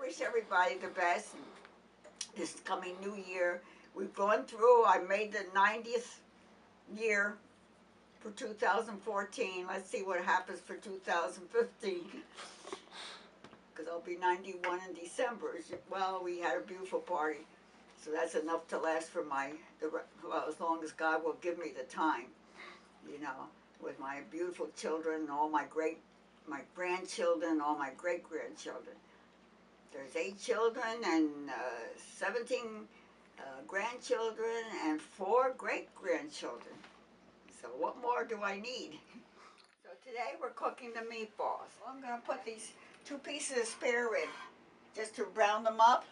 wish everybody the best this coming new year. We've gone through, I made the 90th year for 2014. Let's see what happens for 2015. Because I'll be 91 in December. Well, we had a beautiful party. So that's enough to last for well, as long as God will give me the time, with my beautiful children, all my grandchildren, all my great-grandchildren. There's 8 children and 17 grandchildren and 4 great-grandchildren. So what more do I need? So today we're cooking the meatballs. Well, I'm going to put these 2 pieces of spare rib just to brown them up.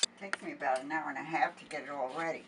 It takes me about an hour and a half to get it all ready.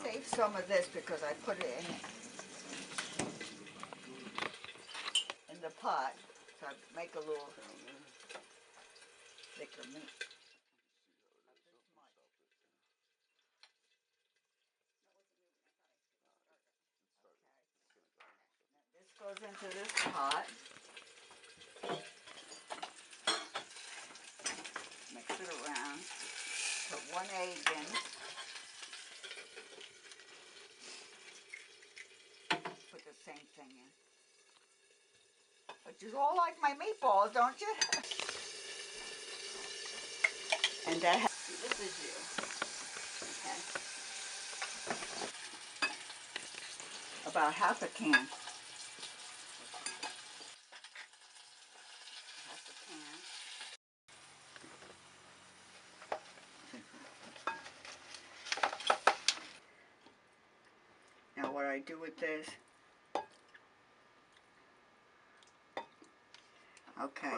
Save some of this because I put it in the pot, so I make a little thicker meat. This goes into this pot. Mix it around. Put 1 egg in. Put the same thing in. But you all like my meatballs, don't you? And that this is you. Okay. About half a can. Half a can. Now what I do with this, okay,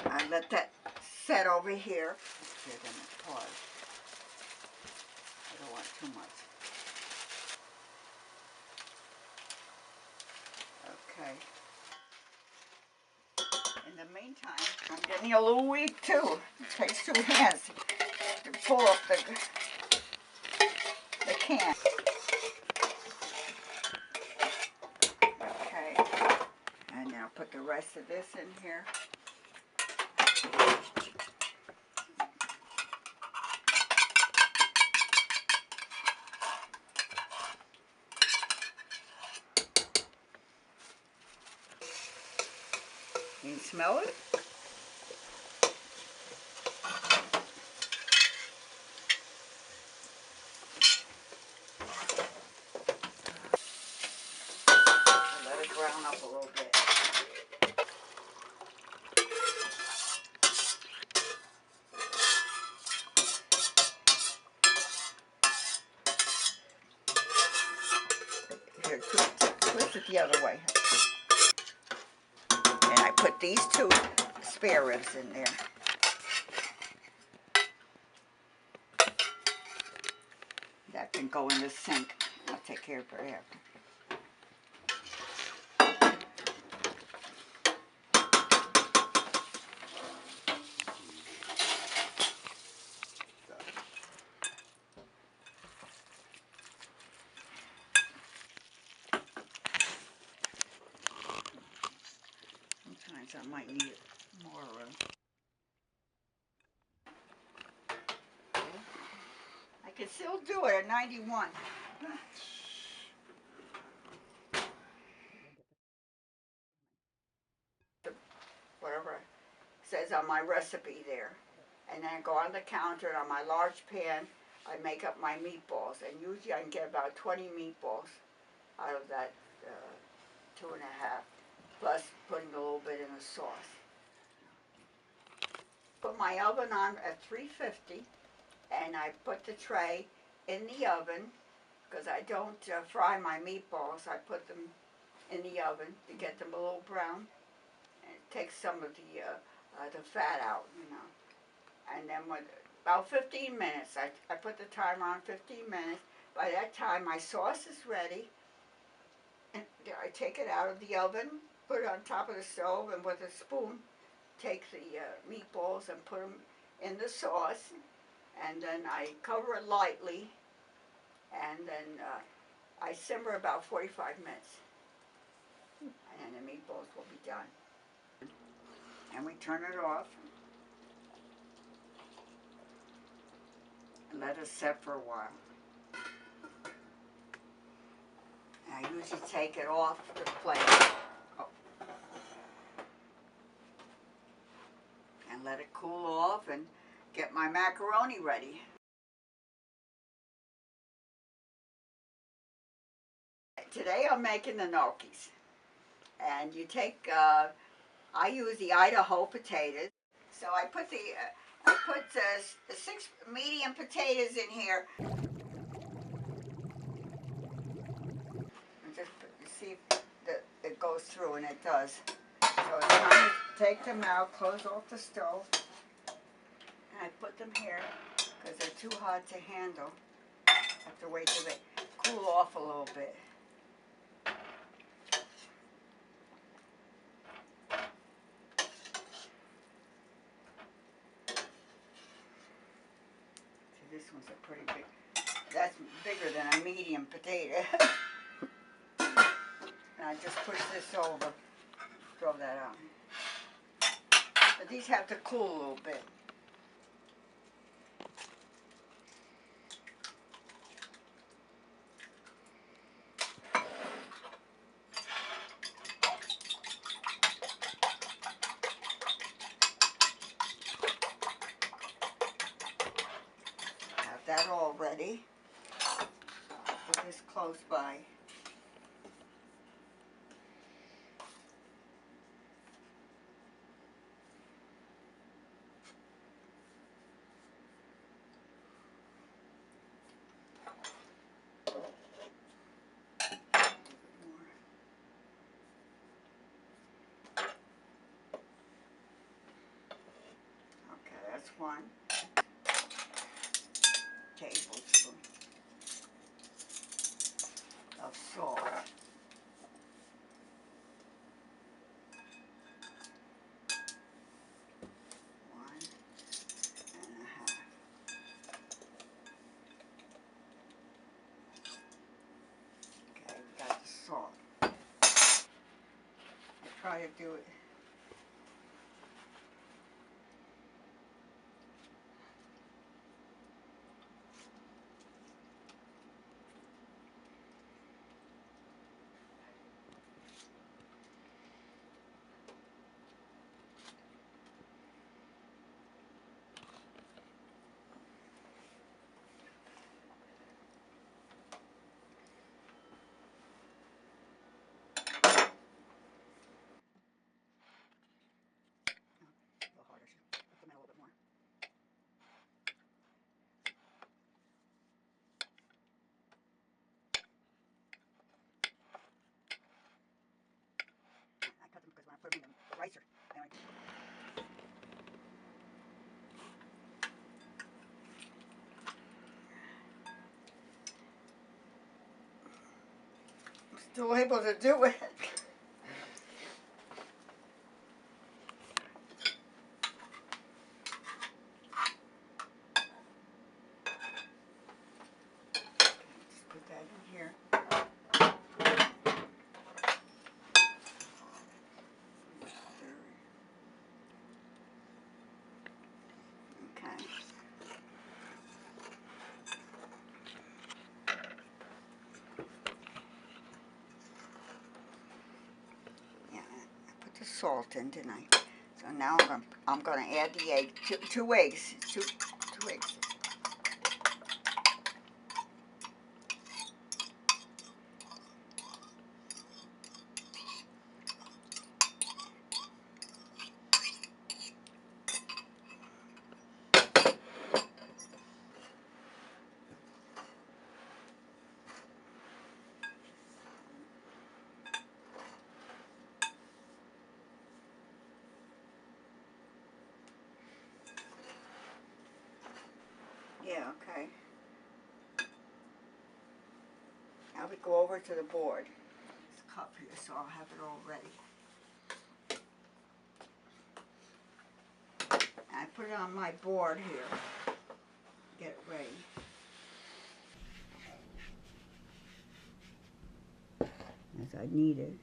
I let that set over here. Let's get them apart. I don't want too much. Okay. In the meantime, I'm getting a little weak too. It takes 2 hands to pull up the can. Okay. And now put the rest of this in here. You can smell it? Let it brown up a little bit. Here, twist it the other way. And I put these 2 spare ribs in there. That can go in the sink. I'll take care of it after. Sometimes I might need more room. I can still do it at 91. Whatever it says on my recipe there. And then go on the counter on my large pan. I make up my meatballs, and usually I can get about 20 meatballs out of that 2.5, plus putting a little bit in the sauce. Put my oven on at 350, and I put the tray in the oven, because I don't fry my meatballs. I put them in the oven to get them a little brown, and it takes some of the fat out, you know. And then with about 15 minutes, I put the timer on 15 minutes. By that time, my sauce is ready, and I take it out of the oven, put it on top of the stove, and with a spoon, take the meatballs and put them in the sauce, and then I cover it lightly, and then I simmer about 45 minutes, and then the meatballs will be done. And we turn it off and let it set for a while. And I usually take it off the plate. And let it cool off and get my macaroni ready. Today I'm making the gnocchis. And you take, I use the Idaho potatoes. So I put the 6 medium potatoes in here. And just see if it goes through, and it does. So it's time to take them out, close off the stove. And I put them here because they're too hot to handle. I have to wait till they cool off a little bit. See, this one's a pretty big, that's bigger than a medium potato. And I just push this over, throw that out. But these have to cool a little bit. Have that all ready. Put this close by. That's 1 tablespoon of salt. 1.5. Okay, we got the salt. I try to do it. Ricer. Anyway. I'm still able to do it. Just put that in here. Salt in tonight. So now I'm going to add the egg, two eggs. probably go over to the board. This cup here, so I'll have it all ready. I put it on my board here. Get it ready. As I need it.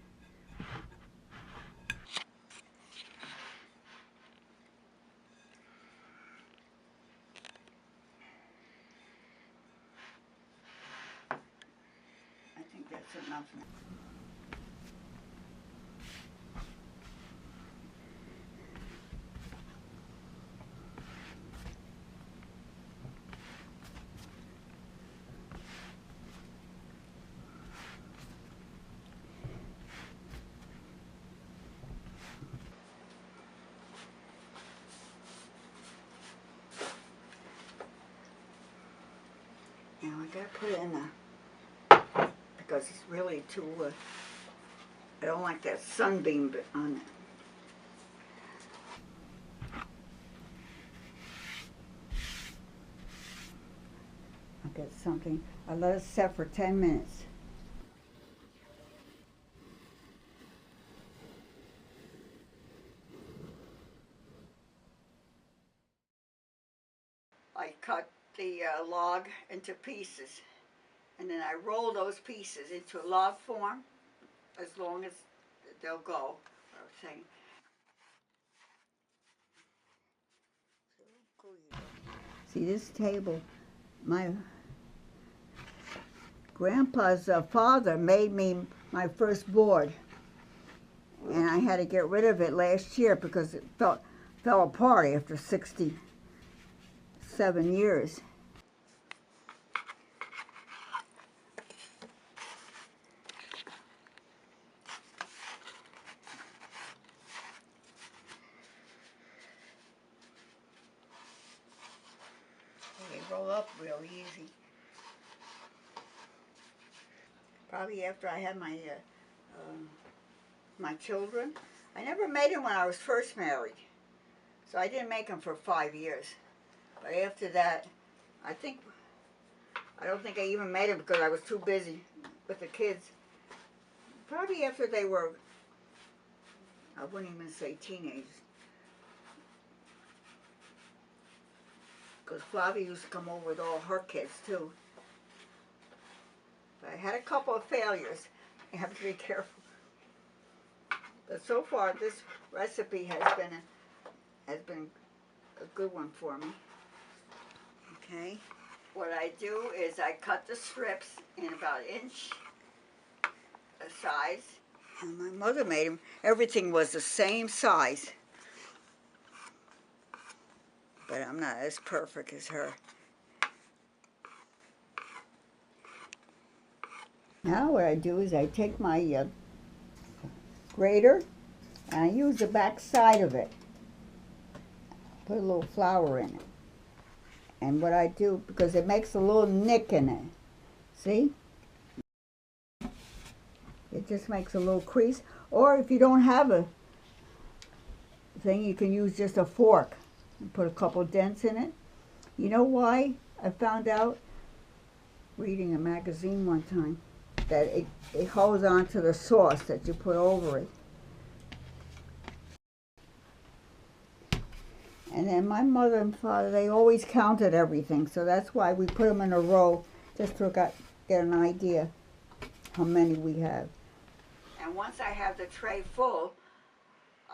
I think that's enough. Now I gotta put it in the, because it's really too, I don't like that sunbeam on it. I'll get something, I'll let it set for 10 minutes. I cut the log into pieces, and then I roll those pieces into log form as long as they'll go. See, this table, my grandpa's father made me my first board, and I had to get rid of it last year because it fell apart after 67 years. They roll up real easy. Probably after I had my children. I never made them when I was first married, so I didn't make them for 5 years. But after that, I don't think I even made them because I was too busy with the kids. Probably after they were, I wouldn't even say teenagers. Because Flavia used to come over with all her kids too. But I had a couple of failures. I have to be careful. But so far, this recipe has been a good one for me. Okay. What I do is I cut the strips in about an inch size. And my mother made them. Everything was the same size. But I'm not as perfect as her. Now what I do is I take my grater and I use the back side of it. Put a little flour in it. And what I do, because it makes a little nick in it. See? It just makes a little crease. Or if you don't have a thing, you can use just a fork and put a couple dents in it. You know why? I found out reading a magazine one time that it holds on to the sauce that you put over it. And then my mother and father, they always counted everything, so that's why we put them in a row, just to get an idea how many we have. And once I have the tray full,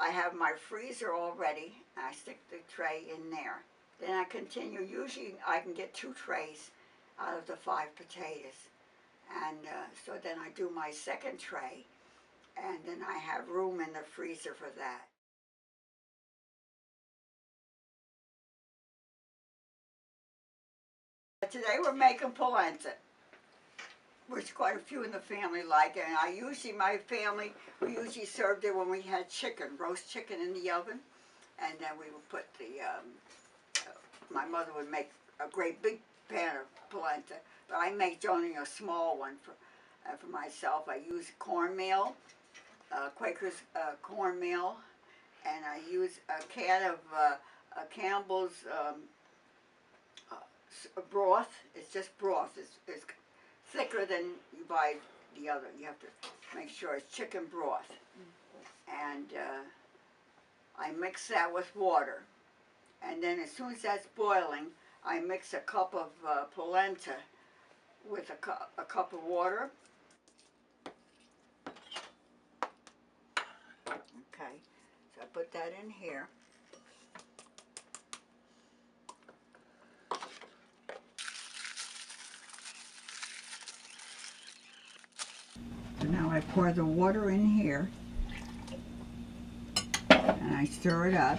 I have my freezer all ready, and I stick the tray in there. Then I continue. Usually I can get 2 trays out of the 5 potatoes. And so then I do my second tray, and then I have room in the freezer for that. Today we're making polenta, which quite a few in the family like, and my family, we usually served it when we had chicken, roast chicken in the oven, and then we would put my mother would make a great big pan of polenta, but I make only a small one for myself. I use cornmeal, Quaker's cornmeal, and I use a can of Campbell's broth. It's just broth. It's thicker than you buy the other. You have to make sure it's chicken broth. And I mix that with water. And then as soon as that's boiling, I mix a cup of polenta with a cup of water. Okay, so I put that in here. So now I pour the water in here, and I stir it up.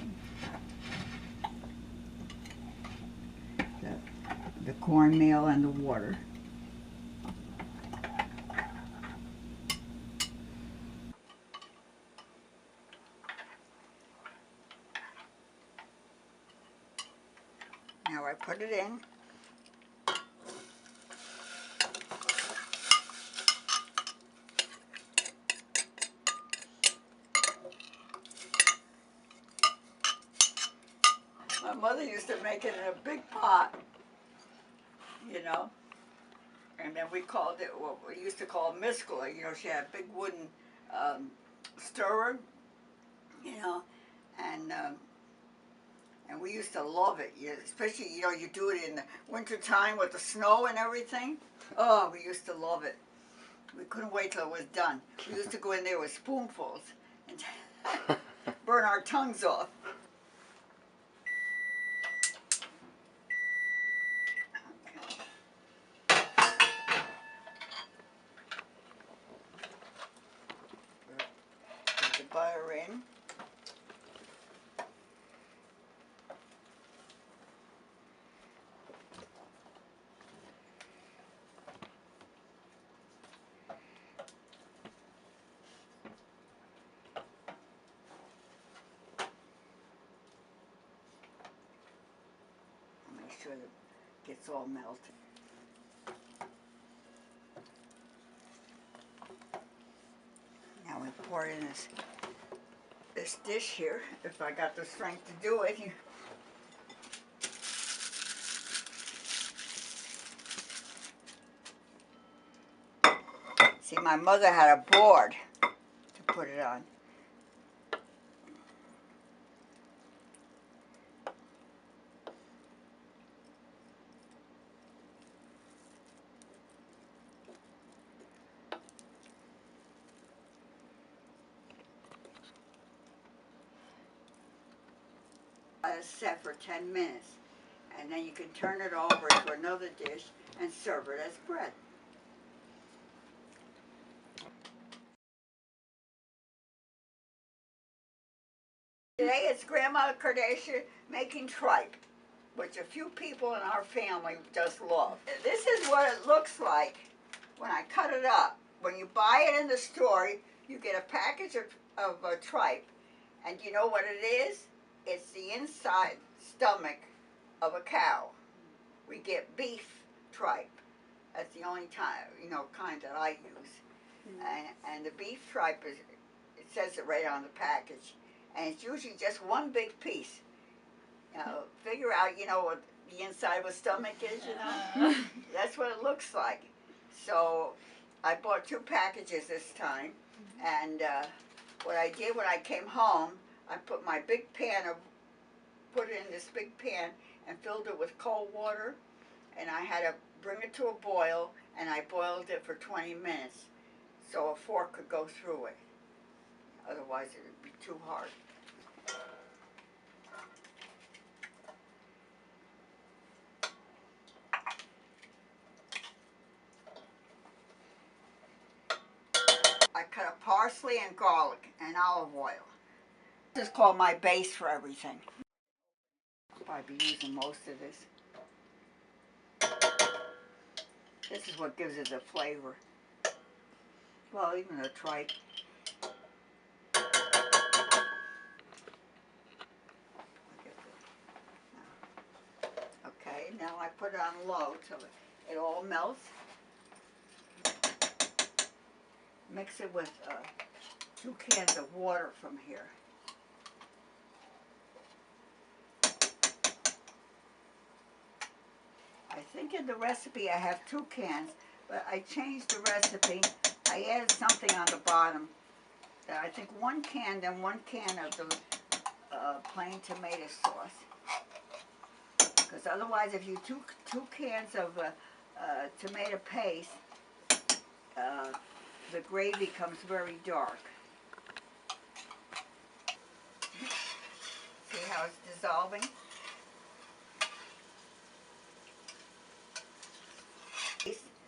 The cornmeal and the water. Now I put it in. My mother used to make it in a big pot, you know, and then we called it what we used to call miskula. You know, she had a big wooden stirrer, you know, and we used to love it. Especially, you know, you do it in the winter time with the snow and everything. Oh, we used to love it. We couldn't wait till it was done. We used to go in there with spoonfuls and burn our tongues off. Put the butter in. Make sure that it gets all melted. Now we pour it in this dish here, if I got the strength to do it. See, my mother had a board to put it on. Let it set for 10 minutes, and then you can turn it over to another dish and serve it as bread. Today it's Grandma Cardascia making tripe, which a few people in our family just love. This is what it looks like when I cut it up. When you buy it in the store, you get a package of tripe, and you know what it is? It's the inside stomach of a cow. We get beef tripe. That's the only kind that I use. And the beef tripe it says it right on the package. And it's usually just one big piece. Figure out, what the inside of a stomach is, That's what it looks like. So I bought 2 packages this time. And what I did when I came home, I put it in this big pan and filled it with cold water. And I had to bring it to a boil, and I boiled it for 20 minutes so a fork could go through it. Otherwise it would be too hard. I cut up parsley and garlic and olive oil. This is called my base for everything. I'll probably be using most of this. This is what gives it the flavor. Well, even the tripe. Okay, now I put it on low till it all melts. Mix it with 2 cans of water from here. I think in the recipe I have 2 cans, but I changed the recipe. I added something on the bottom. I think 1 can, then 1 can of the plain tomato sauce. Because otherwise, if you two cans of tomato paste, the gravy comes very dark. See how it's dissolving?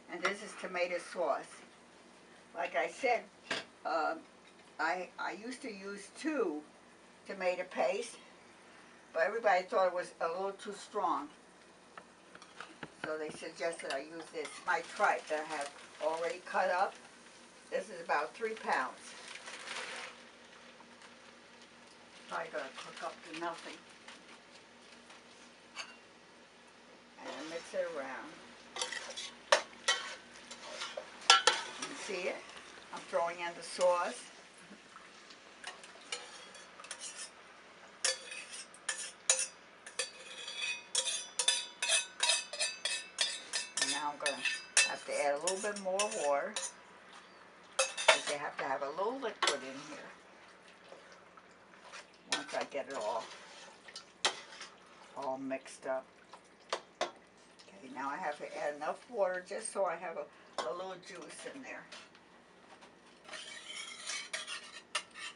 And this is tomato sauce. Like I said, I used to use 2 tomato paste, but everybody thought it was a little too strong. So they suggested I use this, my tripe that I have already cut up. This is about 3 pounds. Probably gonna cook up to nothing. And I mix it around. You see it? I'm throwing in the sauce. And now I'm gonna have to add a little bit more water, because you have to have a little liquid in here once I get it all mixed up. Okay, now I have to add enough water just so I have a little juice in there.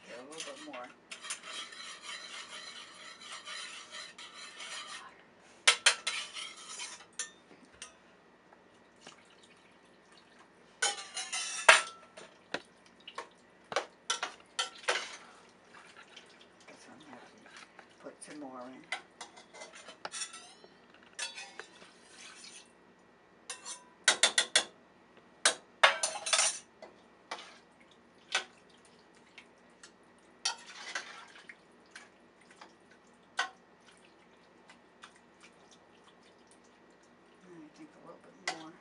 Get a little bit more. Guess I'm gonna have to put some more in. I think a little bit more.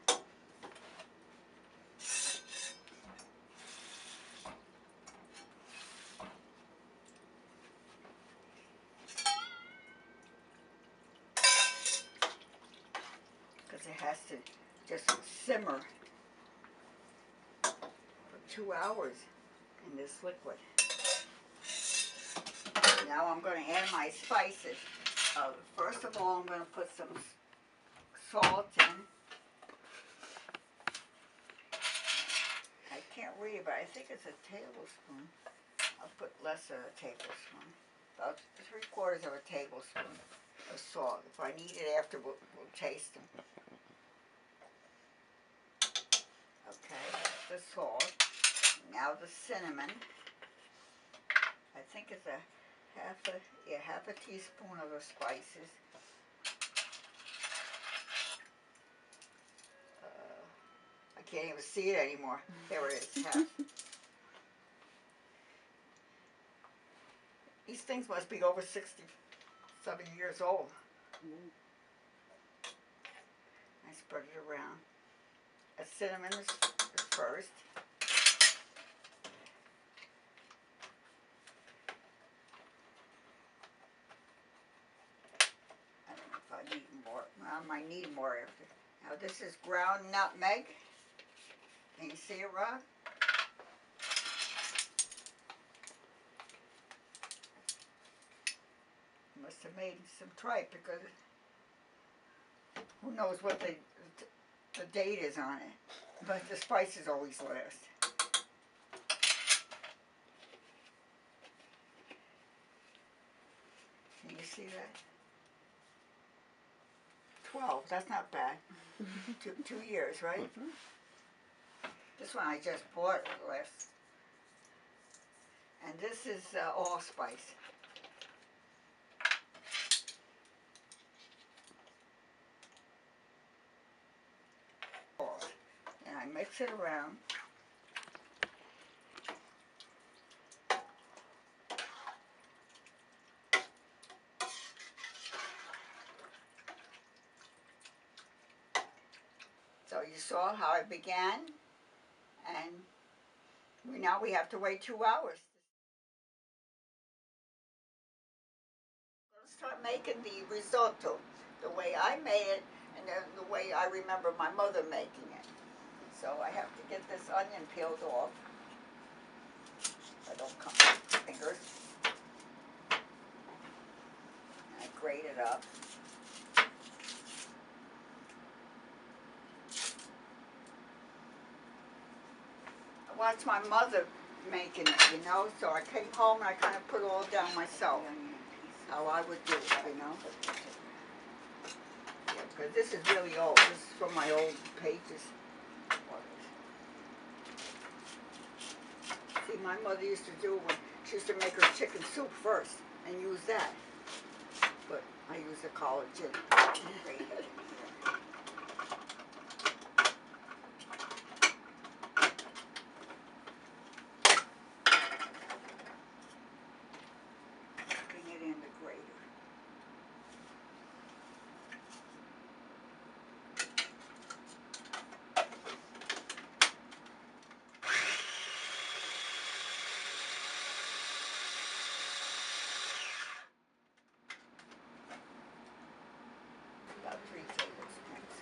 Because it has to just simmer for 2 hours in this liquid. Now I'm going to add my spices. First of all, I'm going to put some salt in. I can't read it, but I think it's a tablespoon. I'll put less than a tablespoon. About 3/4 of a tablespoon of salt. If I need it after, we'll taste them. Okay, that's the salt. Now the cinnamon. I think it's half a teaspoon of the spices. I can't even see it anymore. There it is. Half. These things must be over 67 years old. I spread it around. A cinnamon is first. I don't know if I need more. I might need more after. Now this is ground nutmeg. Can you see it, Rob? Must have made some tripe, because who knows what the date is on it. But the spices always last. Can you see that? 12, that's not bad. 2 years, right? This one I just bought last. And this is allspice. And I mix it around. So you saw how it began, and now we have to wait 2 hours. Let's start making the risotto the way I made it, and the way I remember my mother making it. So I have to get this onion peeled off. I don't cut my fingers. I grate it up. I watched my mother making it, you know, so I came home and I kind of put it all down myself. How I would do it, you know. Yeah, because this is really old. This is from my old pages. See, my mother used to do it when she used to make her chicken soup first and use that. But I use a collagen. Bring it in the grater. About 3 tablespoons.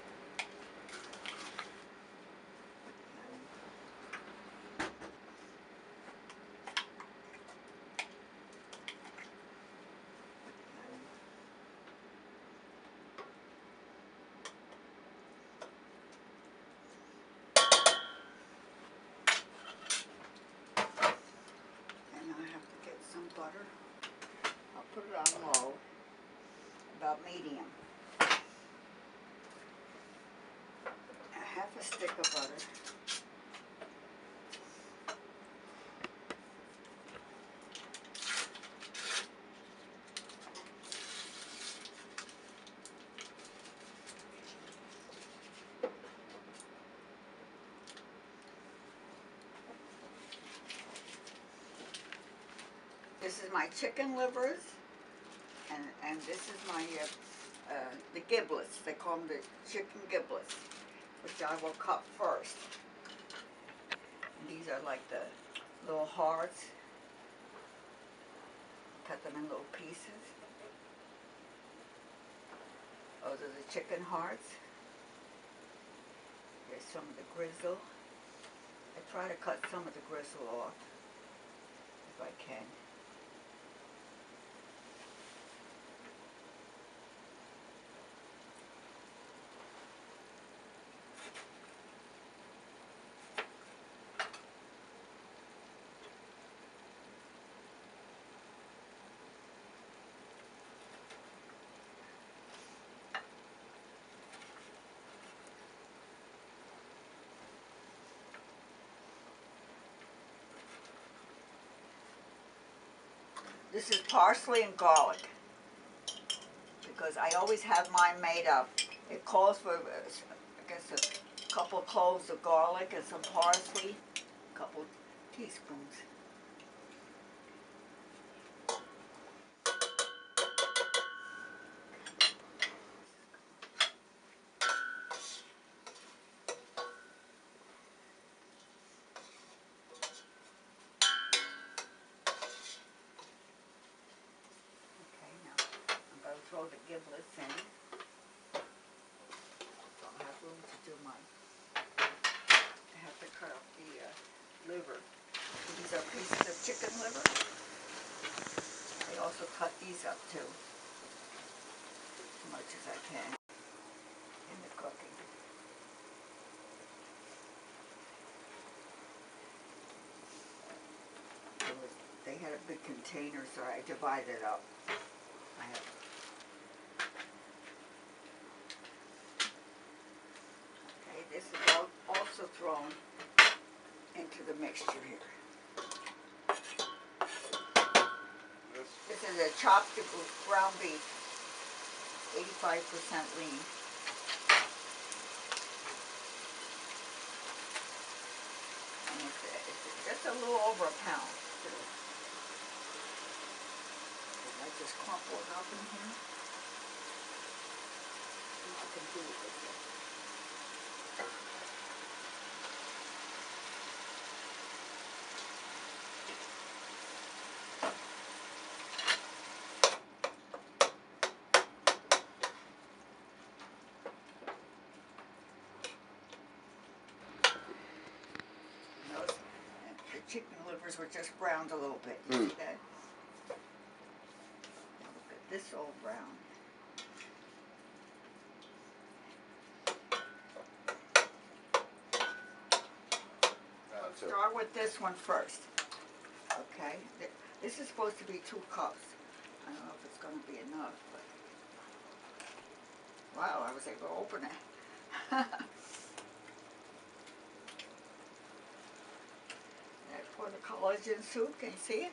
And I have to get some butter. I'll put it on low, about medium. A half a stick of butter. This is my chicken livers, and this is my the giblets. They call them the chicken giblets, which I will cut first. And these are like the little hearts. Cut them in little pieces. Those are the chicken hearts. Here's some of the grizzle. I try to cut some of the grizzle off if I can. This is parsley and garlic, because I always have mine made up. It calls for, I guess, a couple cloves of garlic and some parsley, a couple teaspoons. Throw the giblets in. Don't have room to do mine. I have to cut up the liver. These are pieces of chicken liver. I also cut these up too, as much as I can in the cooking. They had a big container, so I divided it up. I have this is also thrown into the mixture here. This is a chopped ground beef, 85% lean. And it's just a little over a pound. I just crumple it up in here. See what I can do with it. chicken livers were just browned a little bit. You see that? Now look at this all brown. Start with this one first. Okay? This is supposed to be 2 cups. I don't know if it's going to be enough, but wow, I was able to open it. That's for the collagen soup. Can you see it?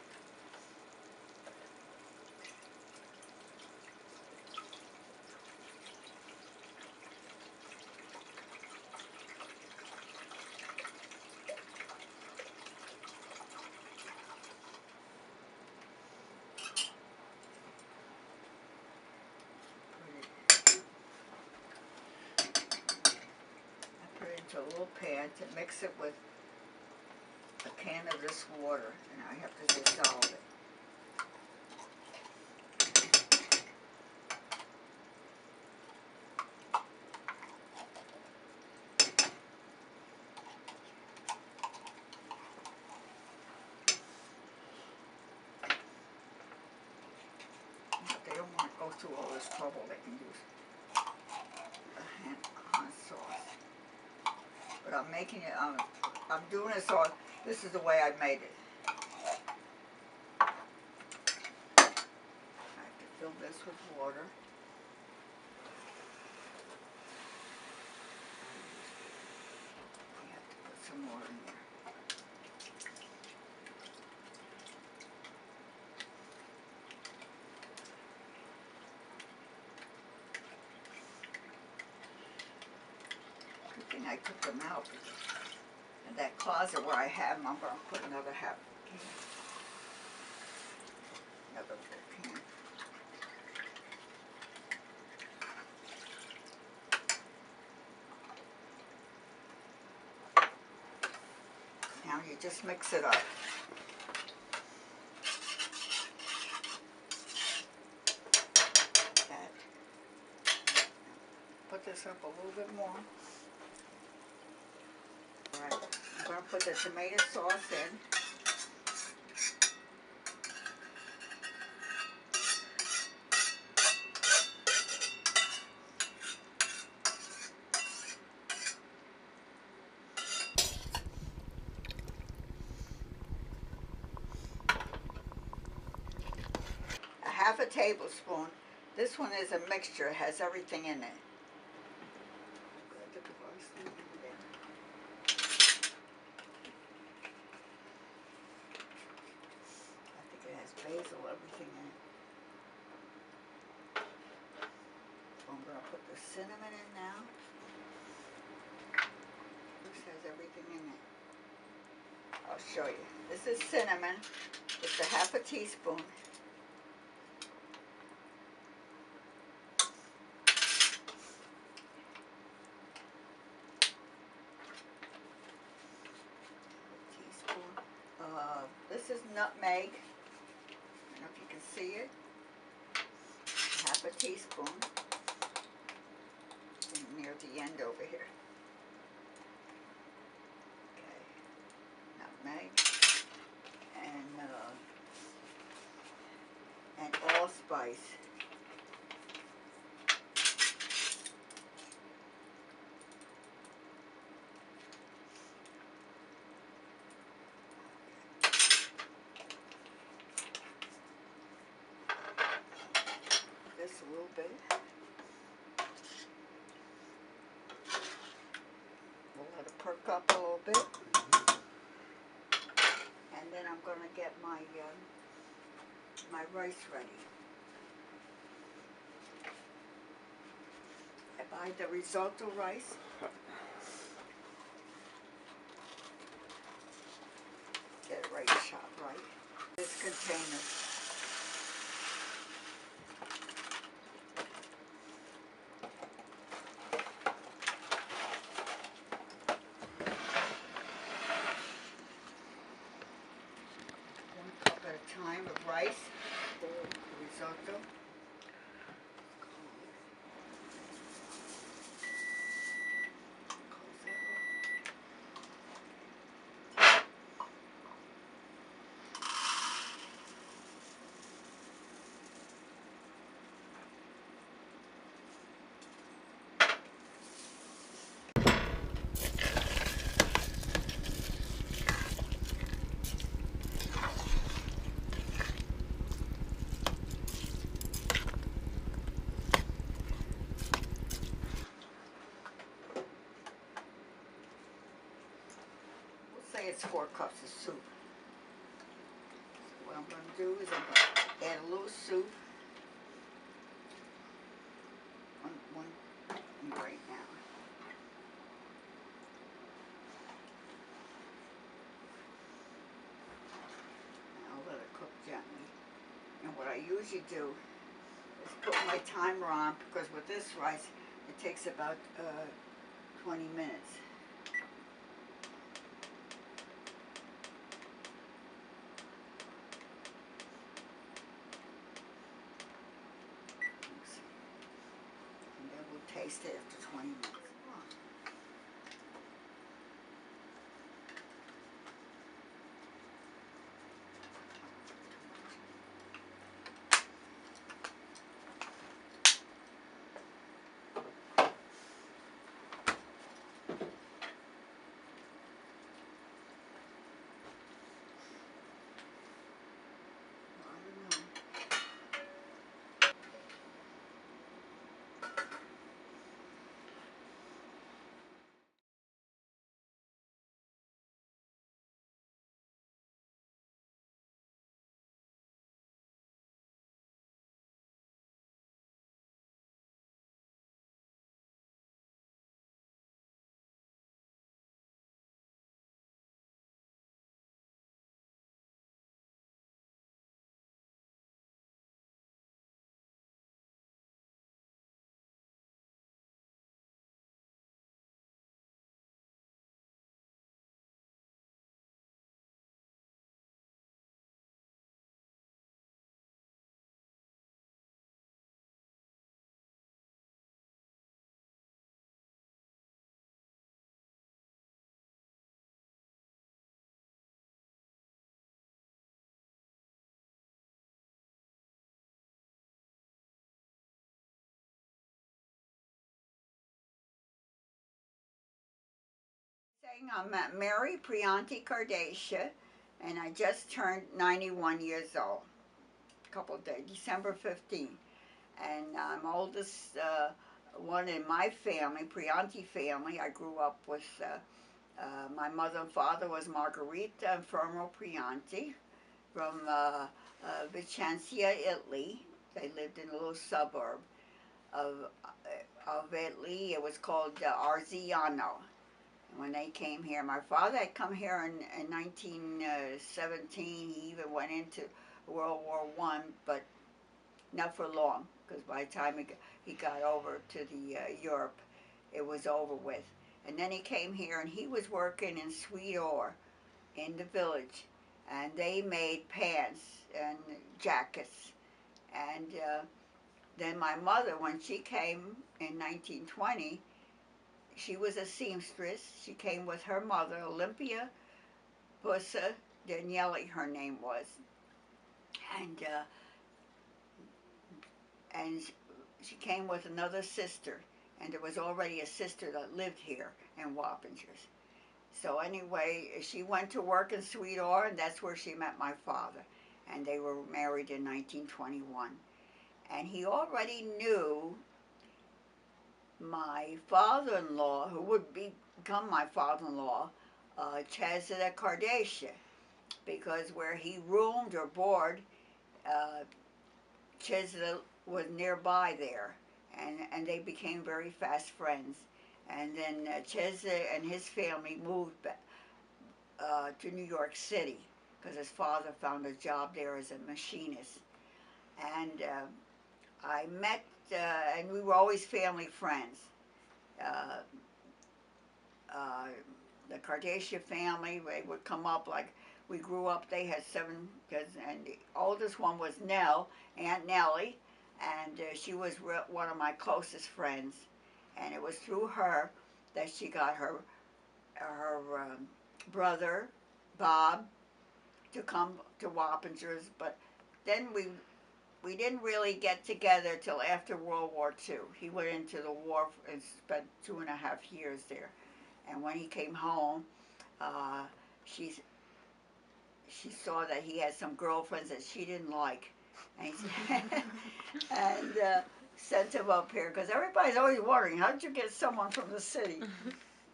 Into a little pan to mix it with a can of this water, and I have to dissolve it. If they don't want to go through all this trouble, they can use a hot sauce. But I'm making it, I'm doing it so this is the way I made it. I have to fill this with water. I have to put some more in there. Good thing I took them out. In that closet where I have them, I'm going to put another half can. Another full can. Now you just mix it up. Put this up a little bit more. Alright, I'm going to put the tomato sauce in. A half a tablespoon. This one is a mixture, it has everything in it. Basil, everything in it. So I'm going to put the cinnamon in now. This has everything in it. I'll show you. This is cinnamon. It's a half a teaspoon. This is nutmeg. I don't know if you can see it. Half a teaspoon. And near the end over here. Okay. Nutmeg. And allspice. A little bit. We'll let it perk up a little bit. And then I'm going to get my my rice ready. I buy the risotto rice. Get it right shot right. This container. Time of rice for risotto. cups of soup. So what I'm going to do is I'm going to add a little soup. One right now. And I'll let it cook gently. And what I usually do is put my timer on, because with this rice it takes about 20 minutes. And then we'll taste it after 20 minutes. Saying I'm Mary Prianti Cardascia, and I just turned 91 years old. A couple of days, December 15th. And I'm oldest one in my family, Prianti family. I grew up with, my mother and father was Margherita and Fermo Prianti from Vicenza, Italy. They lived in a little suburb of Italy. It was called Arziano. When they came here, my father had come here in 1917. He even went into World War I, but not for long, because by the time he got over to the Europe, it was over with. And then he came here, and he was working in Sweetore in the village, and they made pants and jackets. And then my mother, when she came in 1920, she was a seamstress. She came with her mother, Olympia Bussa Daniele, her name was, and and she came with another sister, and there was already a sister that lived here in Wappingers. So anyway, she went to work in Sweetore, and that's where she met my father, and they were married in 1921. And he already knew my father-in-law, who would become my father-in-law, Cesare Cardascia, because where he roomed or boarded, Cesare was nearby there, and they became very fast friends. And then Cesare and his family moved back, to New York City, because his father found a job there as a machinist. And I met, and we were always family friends. Uh, the Cardascia family, they would come up like, we grew up, they had 7 kids, and the oldest one was Nell, Aunt Nellie, and she was one of my closest friends. And it was through her that she got her brother, Bob, to come to Wappingers, but then we didn't really get together till after World War II. He went into the war and spent 2.5 years there. And when he came home, she saw that he had some girlfriends that she didn't like, and, and sent him up here, because everybody's always wondering, how did you get someone from the city?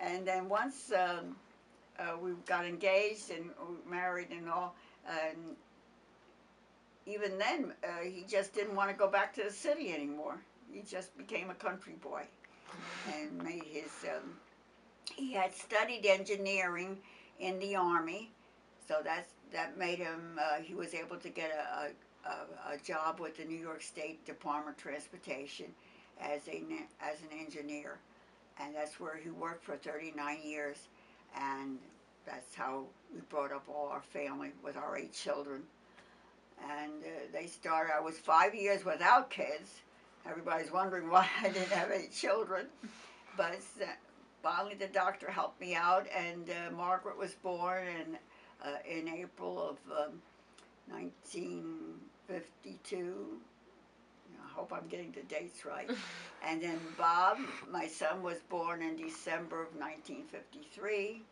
And then once we got engaged and married and all. And even then, he just didn't want to go back to the city anymore. He just became a country boy and made his. He had studied engineering in the army, so that made him. He was able to get a job with the New York State Department of Transportation as an engineer, and that's where he worked for 39 years, and that's how we brought up all our family with our 8 children. And they started. I was 5 years without kids. Everybody's wondering why I didn't have any children, but finally the doctor helped me out, and Margaret was born in April of 1952. I hope I'm getting the dates right. And then Bob, my son, was born in December of 1953.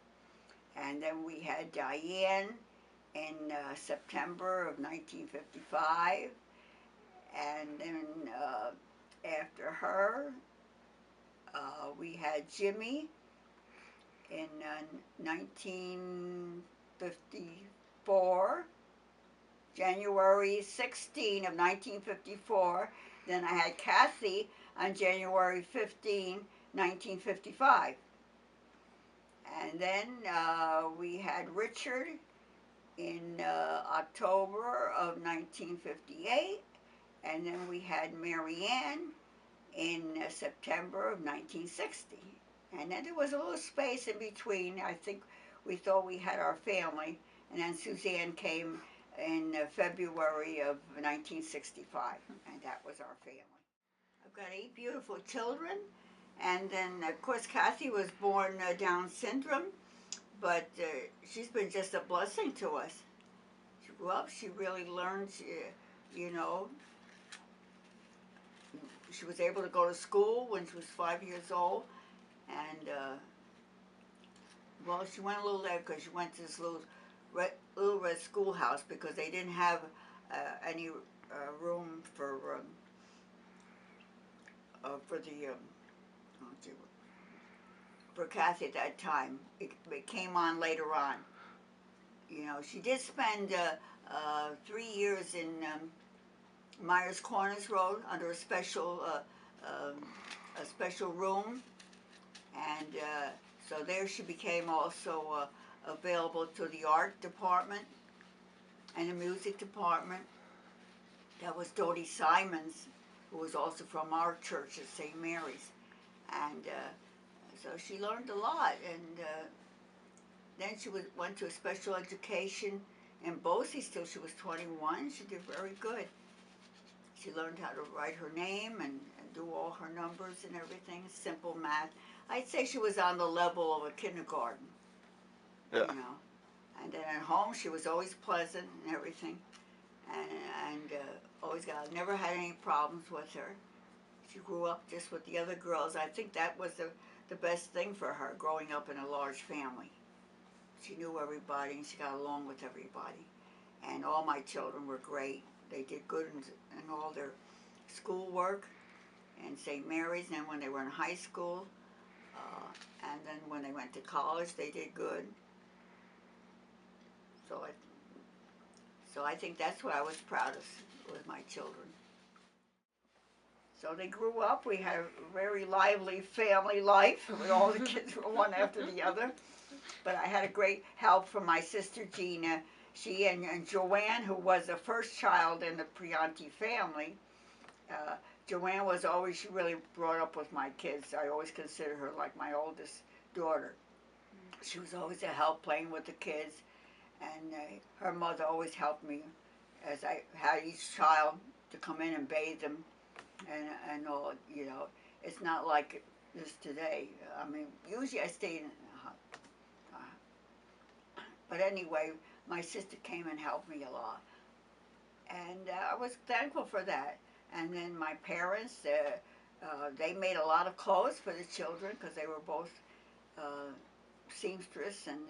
And then we had Diane in September of 1955. And then after her, we had Jimmy in 1954, January 16 of 1954. Then I had Kathy on January 15, 1955. And then we had Richard in October of 1958. And then we had Mary Ann in September of 1960. And then there was a little space in between. I think we thought we had our family. And then Suzanne came in February of 1965. And that was our family. I've got 8 beautiful children. And then, of course, Kathy was born Down syndrome. But she's been just a blessing to us. She grew up. She really learned, you know. She was able to go to school when she was 5 years old, and well, she went a little late because she went to this little red schoolhouse because they didn't have any room for Kathy at that time. It came on later on. You know, she did spend 3 years in Myers Corners Road under a special room, and so there she became also available to the art department and the music department. That was Dodie Simons, who was also from our church at St. Mary's, and so she learned a lot. And then she went to a special education in Boise till she was 21. She did very good. She learned how to write her name and do all her numbers and everything, simple math. I'd say she was on the level of a kindergarten, yeah. You know. And then at home, she was always pleasant and everything, and always never had any problems with her. She grew up just with the other girls. I think that was the best thing for her, growing up in a large family. She knew everybody and she got along with everybody. And all my children were great. They did good in all their schoolwork in St. Mary's, and then when they were in high school, and then when they went to college, they did good. So I think that's what I was proudest with my children. So they grew up. We had a very lively family life with all the kids were one after the other. But I had a great help from my sister Gina. She and Joanne, who was the first child in the Prianti family. Joanne was always, she really brought up with my kids. I always consider her like my oldest daughter. She was always a help playing with the kids. And her mother always helped me as I had each child to come in and bathe them and all, you know. It's not like this today. I mean, usually I stayed in but anyway, my sister came and helped me a lot. And I was thankful for that. And then my parents, they made a lot of clothes for the children because they were both seamstress, and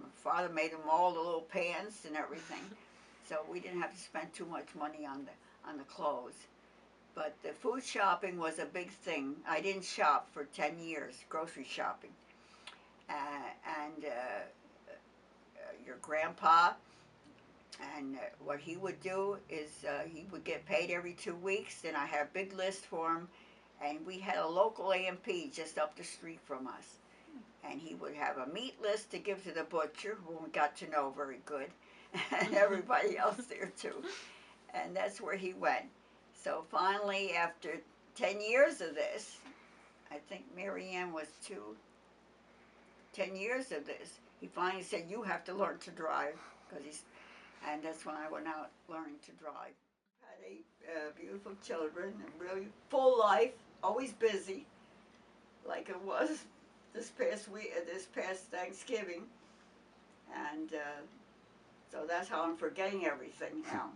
my father made them all the little pants and everything. So we didn't have to spend too much money on the clothes. But the food shopping was a big thing. I didn't shop for 10 years, grocery shopping. and your grandpa. And what he would do is he would get paid every 2 weeks, and I had a big list for him. And we had a local A&P just up the street from us. And he would have a meat list to give to the butcher, who we got to know very good, and everybody else there too. And that's where he went. So finally, after 10 years of this, I think Mary Ann was 10 years of this, he finally said, "You have to learn to drive," and that's when I went out learning to drive. Had 8 beautiful children, and really full life, always busy, like it was this past week, this past Thanksgiving, and so that's how I'm forgetting everything now.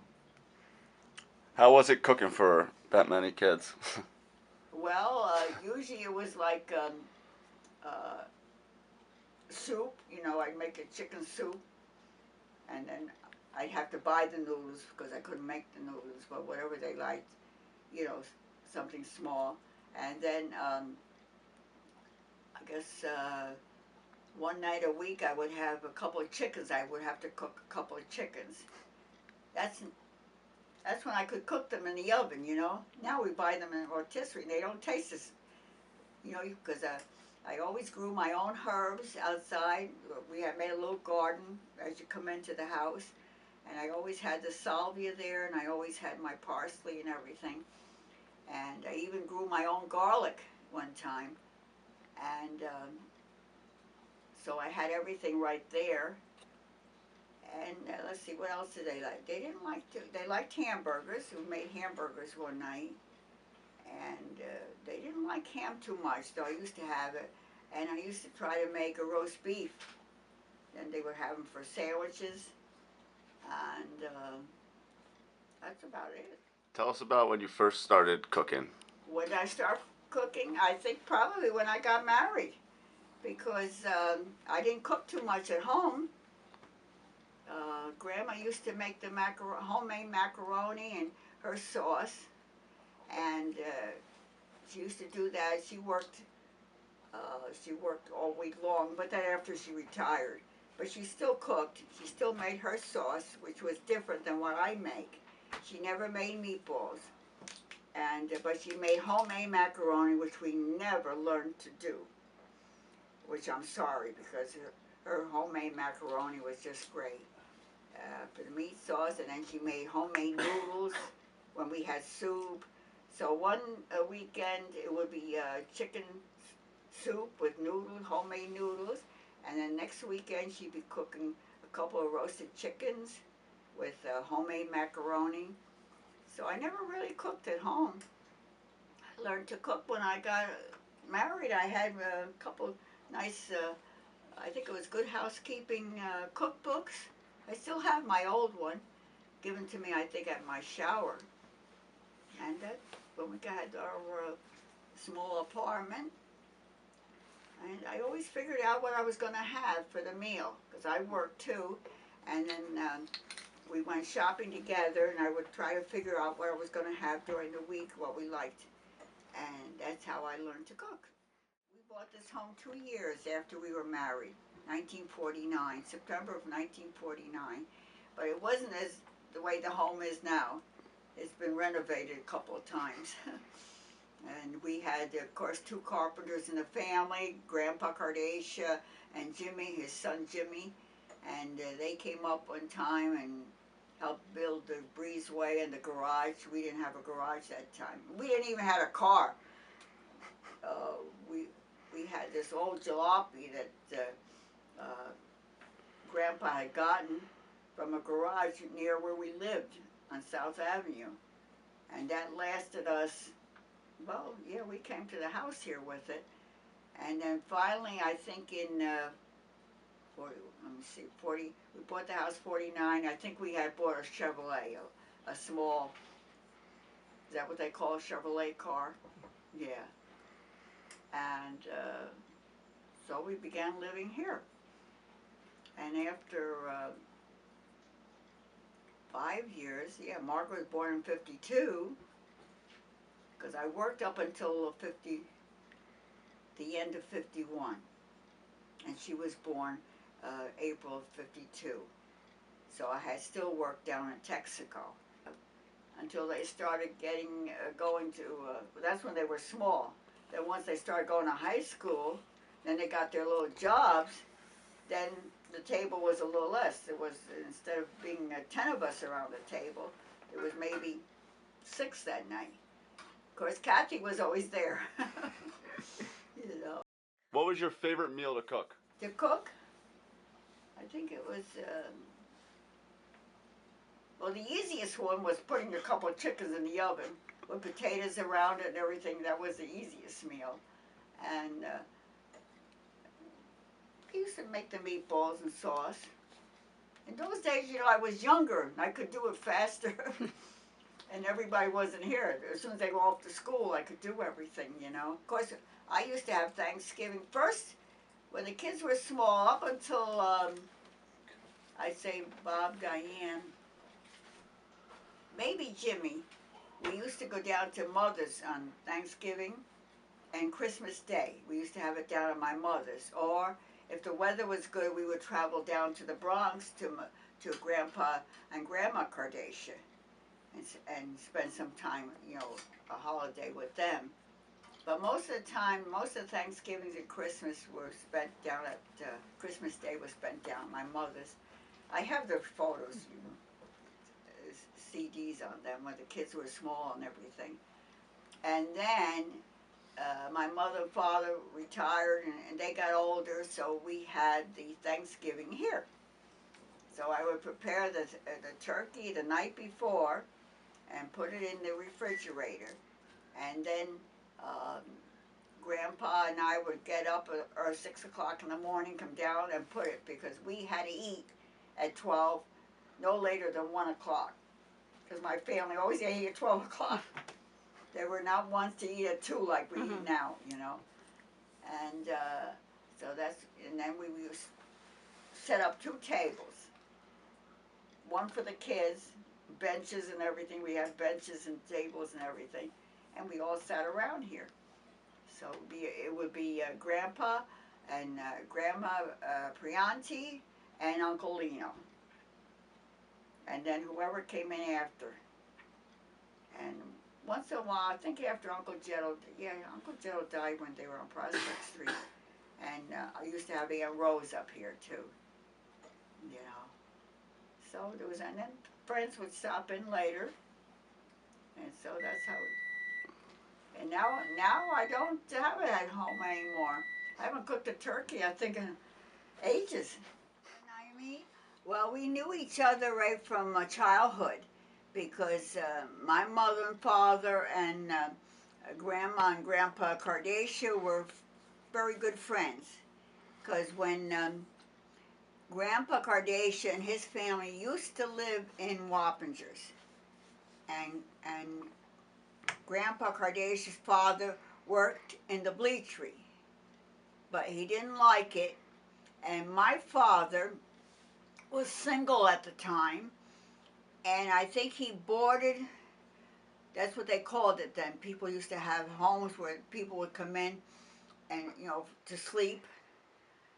How was it cooking for that many kids? Well, usually it was like soup. I'd make a chicken soup, and then I'd have to buy the noodles because I couldn't make the noodles, but whatever they liked, something small. And then I guess one night a week I would have a couple of chickens. I would have to cook a couple of chickens. That's when I could cook them in the oven. Now we buy them in a rotisserie, and they don't taste as, because I always grew my own herbs outside. We had made a little garden as you come into the house, and I always had the salvia there, and I always had my parsley and everything. And I even grew my own garlic one time, and so I had everything right there. And let's see, what else did they like? They liked hamburgers. We made hamburgers one night, and they didn't like ham too much, though I used to have it. And I used to try to make a roast beef. And they would have them for sandwiches, and that's about it. Tell us about when you first started cooking. When did I start cooking? I think probably when I got married, because I didn't cook too much at home. Grandma used to make the homemade macaroni and her sauce, and she used to do that. She worked all week long, but then after she retired. But she still cooked. She still made her sauce, which was different than what I make. She never made meatballs, but she made homemade macaroni, which we never learned to do, which I'm sorry, because her homemade macaroni was just great. For the meat sauce, and then she made homemade noodles when we had soup. So one weekend it would be chicken soup with homemade noodles, and then next weekend she'd be cooking a couple of roasted chickens with homemade macaroni. So I never really cooked at home. I learned to cook when I got married. I had a couple nice, I think it was Good Housekeeping cookbooks. I still have my old one, given to me, I think, at my shower. And that, when we got our small apartment, and I always figured out what I was going to have for the meal, because I worked too, and then we went shopping together, and I would try to figure out what I was going to have during the week, what we liked, and that's how I learned to cook. We bought this home 2 years after we were married. 1949, September of 1949, but it wasn't the way the home is now. It's been renovated a couple of times. And we had, of course, 2 carpenters in the family, Grandpa Cardascia and Jimmy, his son Jimmy, and they came up one time and helped build the breezeway and the garage. We didn't have a garage that time. We didn't even have a car. We had this old jalopy that Grandpa had gotten from a garage near where we lived on South Avenue, and that lasted us, well, yeah, we came to the house here with it, and then finally, I think in 40, we bought the house 49, I think we had bought a Chevrolet, a small, is that what they call a Chevrolet car? Yeah. And so we began living here. And after 5 years, yeah, Margaret was born in 52, because I worked up until the end of 51. and she was born April of '52. So I had still worked down in Texaco until they started getting going to. That's when they were small. Then once they started going to high school, then they got their little jobs. Then the table was a little less. It was, instead of being 10 of us around the table, it was maybe 6 that night. Of course, Kathy was always there. You know. What was your favorite meal to cook? To cook, I think it was. Well, the easiest one was putting a couple of chickens in the oven with potatoes around it and everything. That was the easiest meal. And I used to make the meatballs and sauce. In those days, you know, I was younger and I could do it faster. And everybody wasn't here. As soon as they go off to school, I could do everything, you know. Of course, I used to have Thanksgiving first when the kids were small, up until, I'd say Bob, Diane, maybe Jimmy. We used to go down to Mother's on Thanksgiving and Christmas Day. We used to have it down at my mother's. Or if the weather was good, we would travel down to the Bronx to Grandpa and Grandma Cardascia and spend some time, you know, a holiday with them. But most of the time, most of the Thanksgivings and Christmas were spent down at, Christmas Day was spent down at my mother's. I have the photos, you know, CDs on them when the kids were small and everything. And then my mother and father retired and they got older, so we had the Thanksgiving here. So I would prepare the turkey the night before and put it in the refrigerator. And then Grandpa and I would get up or 6 o'clock in the morning, come down and put it, because we had to eat at 12, no later than 1 o'clock. Because my family always ate at 12 o'clock. They were not ones to eat at 2 like we eat now, you know. And so that's, and then we used set up 2 tables. One for the kids, benches and everything. We had benches and tables and everything. And we all sat around here. So it would be Grandpa and Grandma Prianti and Uncle Lino. And then whoever came in after. And once in a while, I think after Uncle Jetto, Uncle Jetto died when they were on Prospect Street. And I used to have Aunt Rose up here too, you know. So there was, and then friends would stop in later. And so that's how and now I don't have it at home anymore. I haven't cooked a turkey, I think, in ages. Naomi? Well, we knew each other right from childhood, because my mother and father and Grandma and Grandpa Cardascia were very good friends. Because when Grandpa Cardascia and his family used to live in Wappingers, and Grandpa Cardascia's father worked in the bleachery, but he didn't like it, and my father was single at the time, and I think he boarded, that's what they called it then. People used to have homes where people would come in and, you know, to sleep.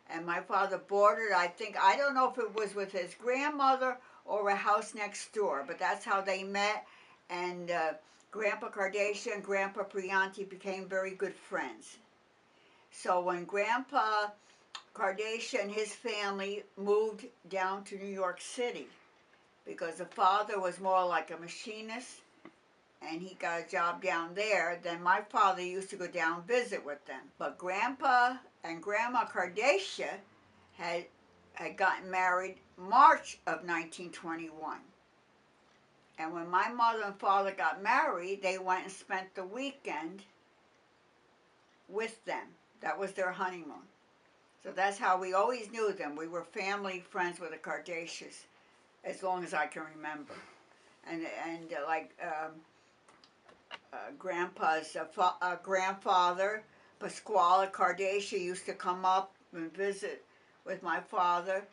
And my father boarded, I think, I don't know if it was with his grandmother or a house next door, but that's how they met. And Grandpa Cardascia and Grandpa Prianti became very good friends. So when Grandpa Cardascia and his family moved down to New York City, because the father was more like a machinist and he got a job down there, then my father used to go down and visit with them. But Grandpa and Grandma Cardascia had gotten married March of 1921. And when my mother and father got married, they went and spent the weekend with them. That was their honeymoon. So that's how we always knew them. We were family friends with the Cardascias, as long as I can remember. And like Grandpa's grandfather, Pasquale Cardascia, used to come up and visit with my father,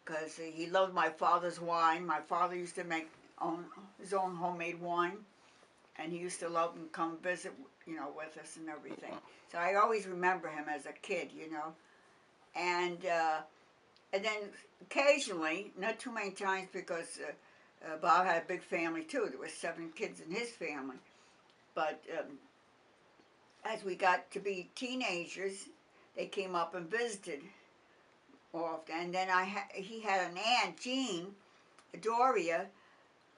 because he loved my father's wine. My father used to make his own homemade wine, and he used to love and come visit, you know, with us and everything. So I always remember him as a kid, you know. And then occasionally, not too many times, because Bob had a big family too. There were 7 kids in his family. But as we got to be teenagers, they came up and visited often. And then he had an aunt, Jean, Doria,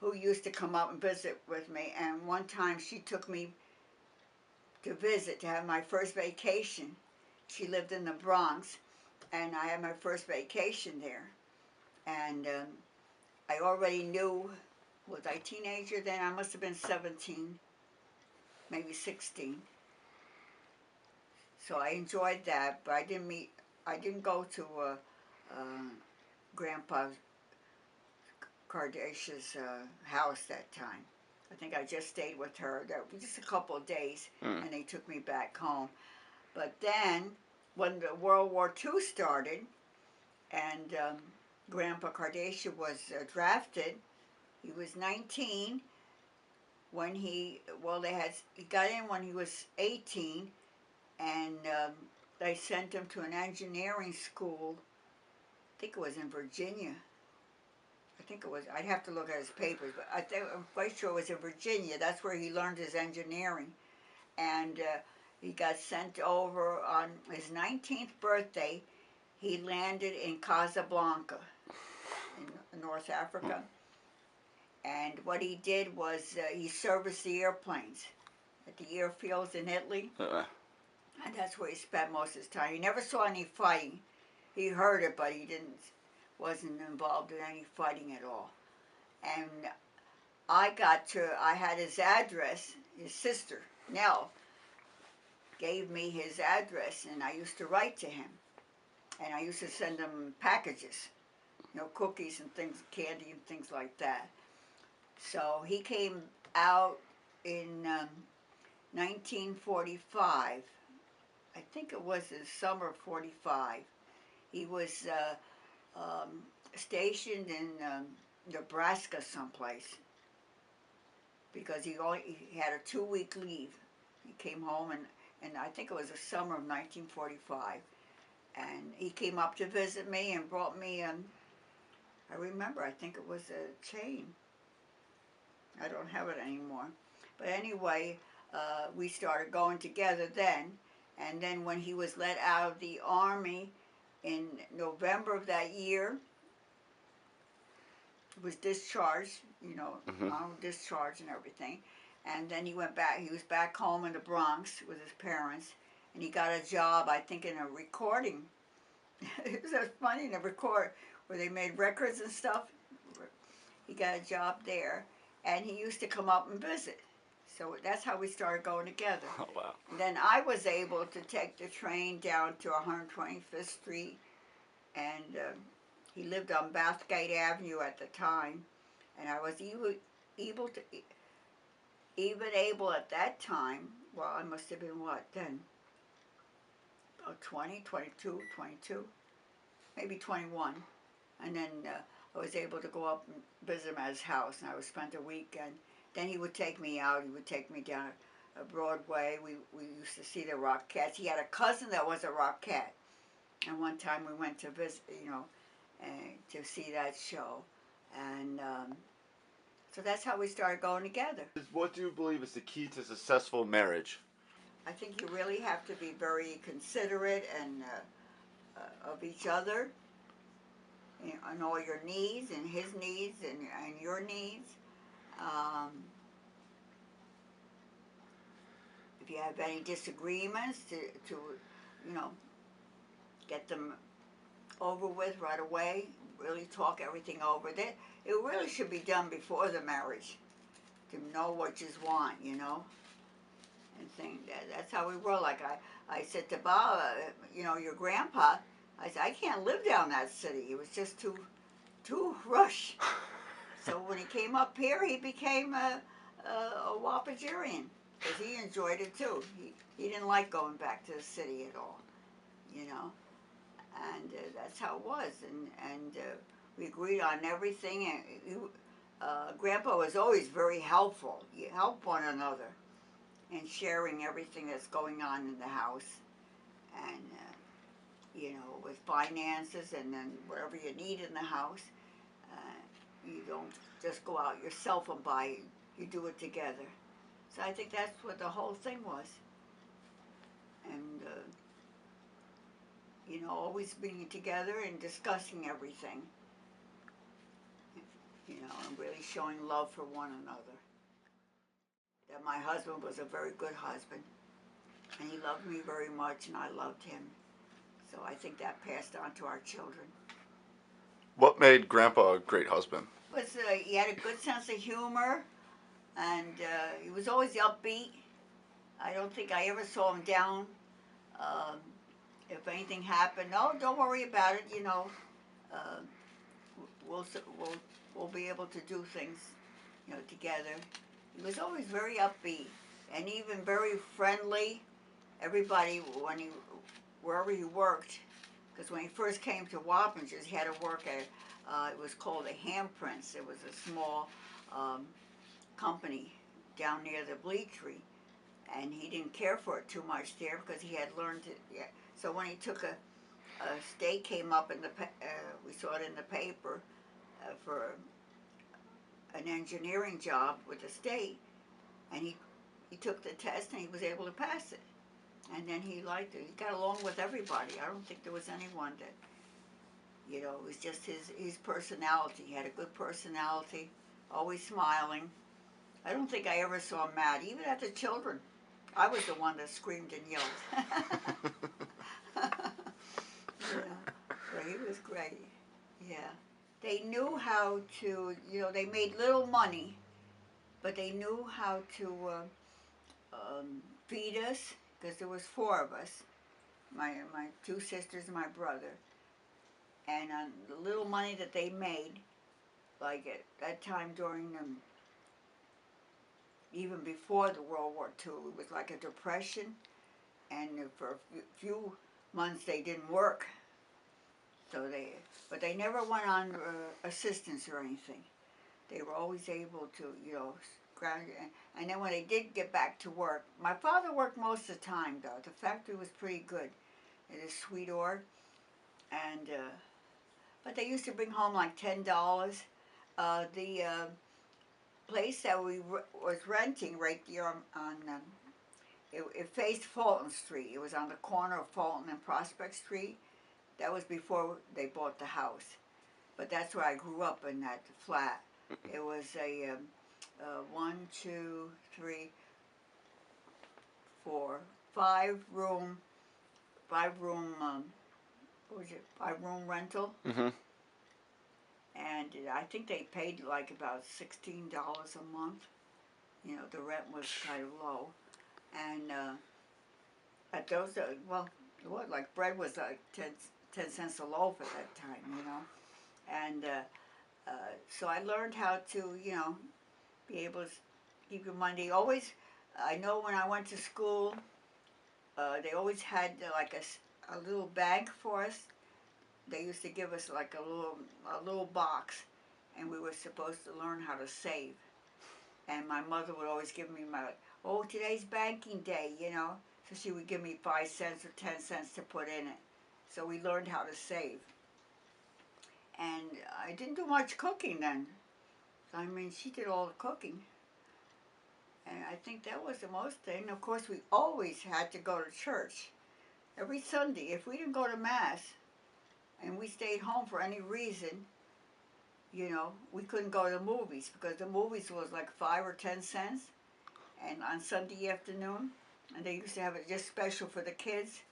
who used to come up and visit with me. And one time she took me to visit, to have my first vacation. She lived in the Bronx, and I had my first vacation there. And I already knew, was I a teenager then? I must have been 17, maybe 16. So I enjoyed that, but I didn't go to Grandpa Cardascia's house that time. I think I just stayed with her. That was just a couple of days, and they took me back home. But then, when the World War II started, and Grandpa Cardascia was drafted, he was 19 when he got in when he was 18, and they sent him to an engineering school. I think it was in Virginia. I think it was. I'd have to look at his papers, but I'm quite sure it was in Virginia. That's where he learned his engineering, and he got sent over on his 19th birthday. He landed in Casablanca, in North Africa, and what he did was he serviced the airplanes at the airfields in Italy, and that's where he spent most of his time. He never saw any fighting. He heard it, but he wasn't involved in any fighting at all. And I had his address. His sister, Nell, gave me his address, and I used to write to him. And I used to send him packages, cookies and things, candy and things like that. So he came out in 1945. I think it was the summer of 45. He was stationed in Nebraska someplace, because he had a 2-week leave. He came home, and I think it was the summer of 1945. And he came up to visit me and brought me, I remember, I think it was a chain. I don't have it anymore. But anyway, we started going together then. And then when he was let out of the Army in November of that year, he was discharged, on discharge and everything. And then he went back. He was back home in the Bronx with his parents. And he got a job, I think, in a recording. It was so funny, in a record where they made records and stuff. He got a job there, and he used to come up and visit. So that's how we started going together. Oh, wow. And then I was able to take the train down to 125th Street, and he lived on Bathgate Avenue at the time, and I was even able at that time, well, I must have been what then? About 20, 22, maybe 21. And then I was able to go up and visit him at his house, and I would spend a weekend. Then he would take me out. He would take me down Broadway. We used to see the Rockettes. He had a cousin that was a Rockette. And one time we went to visit, to see that show. And so that's how we started going together. What do you believe is the key to successful marriage? I think you really have to be very considerate and of each other, and all your needs and his needs and your needs. If you have any disagreements, to get them over with right away. Really talk everything over. It really should be done before the marriage, to know what you want, and think that's how we were. Like I said to Bob, your grandpa, I said, I can't live down that city. It was just too rush. So when he came up here, he became a Wapagerian, because he enjoyed it too. He didn't like going back to the city at all, and that's how it was. And we agreed on everything. And Grandpa was always very helpful. You help one another in sharing everything that's going on in the house. And you know, with finances and then whatever you need in the house. You don't just go out yourself and buy, you do it together. So I think that's what the whole thing was. And, you know, always being together and discussing everything, you know, and really showing love for one another. That my husband was a very good husband, and he loved me very much, and I loved him. So I think that passed on to our children. What made Grandpa a great husband? He had a good sense of humor, and he was always upbeat. I don't think I ever saw him down. Um, if anything happened, no, don't worry about it. You know, uh, we'll we'll we'll be able to do things, you know, together. He was always very upbeat and even very friendly. Everybody, when he wherever he worked, because when he first came to Wappingers, he had to work at it was called a Handprints. It was a small company down near the Bleachery, and he didn't care for it too much there because he had learned to. Yeah. So when he took a state came up in the we saw it in the paper for an engineering job with the state, and he took the test and he was able to pass it, and then he liked it. He got along with everybody. I don't think there was anyone that, you know, it was just his personality. He had a good personality, always smiling. I don't think I ever saw him mad, even at the children. I was the one that screamed and yelled. Yeah, but he was great. Yeah. They knew how to, you know, they made little money, but they knew how to feed us, because there was four of us, my two sisters and my brother. And the little money that they made, like at that time during even before the World War II, it was like a depression, and for a few months they didn't work. So but they never went on assistance or anything. They were always able to, you know, and then when they did get back to work, my father worked most of the time though. The factory was pretty good. It is Sweetore, and but they used to bring home like $10. The place that we was renting right there on it faced Fulton Street. It was on the corner of Fulton and Prospect Street. That was before they bought the house, but that's where I grew up, in that flat. It was a 1, 2, 3, 4, 5 room, what was it? 5 room rental. Mm-hmm. And I think they paid like about $16 a month. You know, the rent was kind of low, and at those, well, what, like bread was like 10 cents a loaf at that time, you know, and so I learned how to, you know, be able to keep your money. Always, I know when I went to school, they always had like a little bag for us. They used to give us like a little box, and we were supposed to learn how to save. And my mother would always give me oh, today's banking day, you know. So she would give me 5 cents or 10 cents to put in it. So we learned how to save. And I didn't do much cooking then. I mean, she did all the cooking. And I think that was the most thing. Of course, we always had to go to church. Every Sunday, if we didn't go to Mass, and we stayed home for any reason, you know, we couldn't go to the movies, because the movies was like 5 or 10 cents, and on Sunday afternoon, and they used to have it just special for the kids,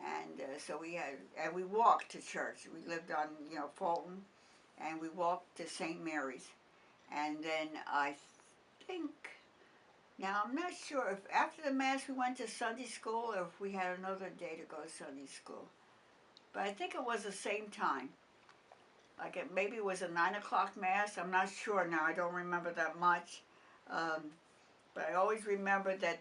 and so we walked to church. We lived on, you know, Fulton, and we walked to St. Mary's, and then I think, now I'm not sure if after the Mass we went to Sunday school, or if we had another day to go to Sunday school, but I think it was the same time. Like maybe it was a 9 o'clock Mass. I'm not sure now. I don't remember that much. But I always remember that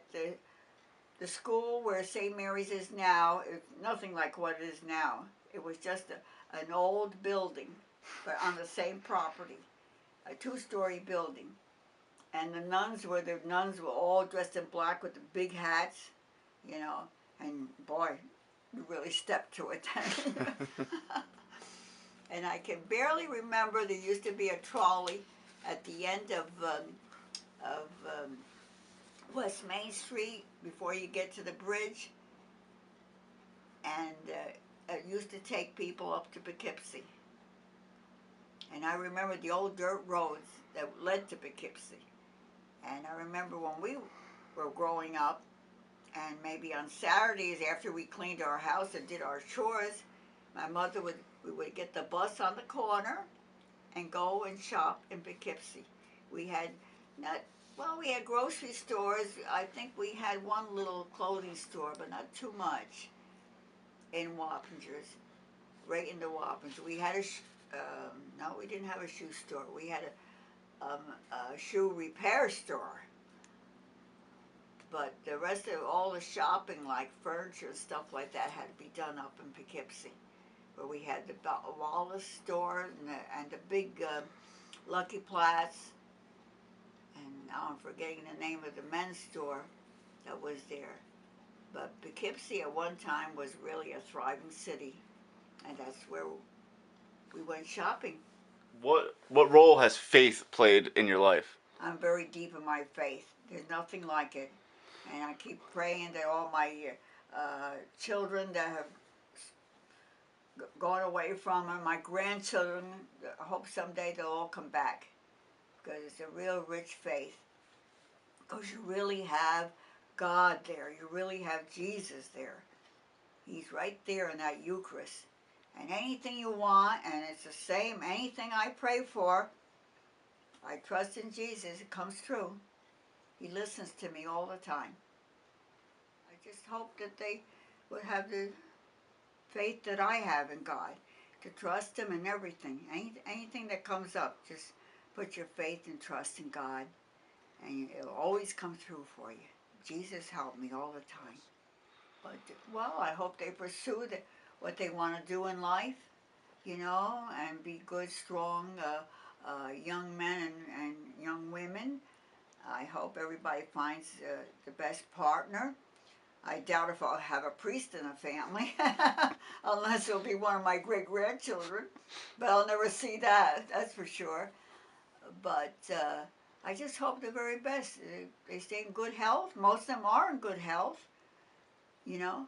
the school where St. Mary's is now is nothing like what it is now. It was just an old building, but on the same property, a 2-story building. And the nuns were all dressed in black with the big hats, you know. And boy, you really step to it. And I can barely remember there used to be a trolley at the end of West Main Street before you get to the bridge, and it used to take people up to Poughkeepsie. And I remember the old dirt roads that led to Poughkeepsie. And I remember when we were growing up, and maybe on Saturdays after we cleaned our house and did our chores, my mother we would get the bus on the corner and go and shop in Poughkeepsie. We had we had grocery stores. I think we had one little clothing store, but not too much, in Wappingers, right in the Wappingers. We had no, we didn't have a shoe store. We had a shoe repair store. But the rest of all the shopping, like furniture and stuff like that, had to be done up in Poughkeepsie, where we had the Wallace store and the big Lucky Platts, and now I'm forgetting the name of the men's store that was there. But Poughkeepsie at one time was really a thriving city, and that's where we went shopping. What role has faith played in your life? I'm very deep in my faith. There's nothing like it. And I keep praying that all my children that have gone away from her, my grandchildren, I hope someday they'll all come back. Because it's a real rich faith. Because you really have God there. You really have Jesus there. He's right there in that Eucharist. And anything you want, and it's the same, anything I pray for, I trust in Jesus, it comes true. He listens to me all the time. I just hope that they would have the faith that I have in God, to trust Him in everything. Anything that comes up, just put your faith and trust in God, and it'll always come through for you. Jesus helped me all the time. But, well, I hope they pursue what they want to do in life, you know, and be good, strong young men and young women. I hope everybody finds the best partner. I doubt if I'll have a priest in the family, unless it'll be one of my great-grandchildren. But I'll never see that, that's for sure. But I just hope the very best. They stay in good health. Most of them are in good health, you know.